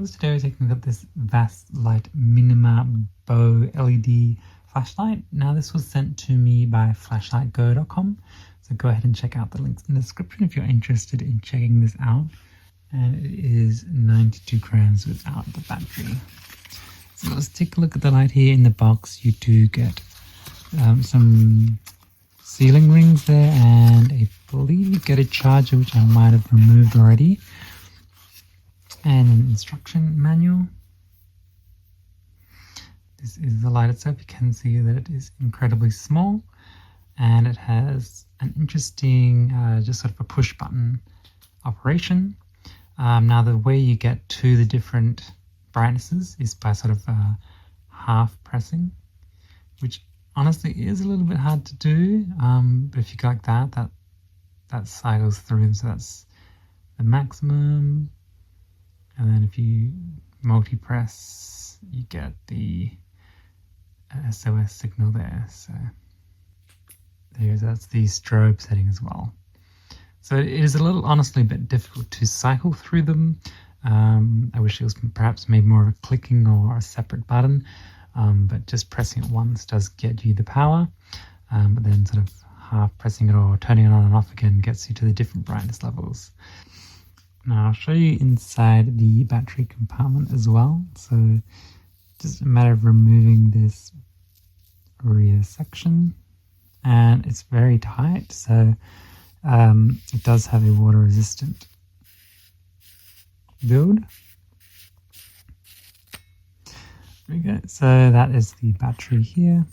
guys, today we're taking a look at this Vastlite Minima Bow LED flashlight. Now this was sent to me by flashlightgo.com, so go ahead and check out the links in the description if you're interested in checking this out. And it is 92 grams without the battery. So let's take a look at the light here. In the box you do get some sealing rings there, and I believe you get a charger, which I might have removed already, and an instruction manual. This is the light itself. You can see that it is incredibly small, and it has an interesting just sort of a push button operation. Now the way you get to the different brightnesses is by sort of half pressing, which honestly is a little bit hard to do, but if you go like that cycles through them. So that's the maximum, and then if you multi-press you get the SOS signal there. So that's the strobe setting as well. So it is a little, honestly, a bit difficult to cycle through them. I wish it was perhaps made more of a clicking or a separate button, but just pressing it once does get you the power, but then sort of half pressing it or turning it on and off again gets you to the different brightness levels. Now I'll show you inside the battery compartment as well. So just a matter of removing this rear section, and it's very tight, so it does have a water resistant build. There we go. So that is the battery here,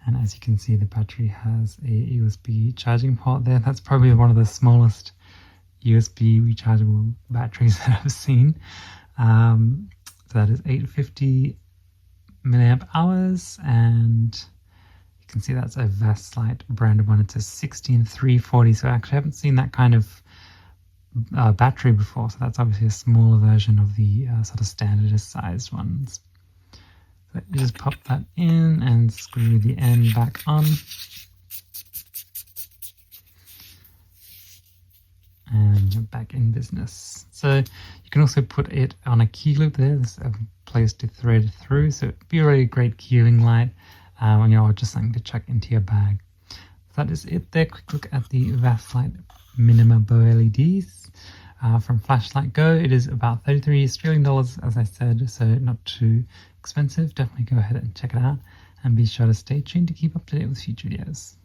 and as you can see, the battery has a USB charging port there. That's probably one of the smallest USB rechargeable batteries that I've seen. So that is 850 milliamp hours, and you can see that's a Vastlite branded one. It's a 16340, so I actually haven't seen that kind of battery before, so that's obviously a smaller version of the sort of standard sized ones. So you just pop that in and screw the end back on, and you're back in business. So you can also put it on a key loop there. There's a place to thread through, so it'd be a really great keying light when you're just something to chuck into your bag. So that is it there. Quick look at the Vastlite Minima Bow LEDs from Flashlight Go. It is about $33 Australian, as I said, so not too expensive. Definitely go ahead and check it out, and be sure to stay tuned to keep up to date with future videos.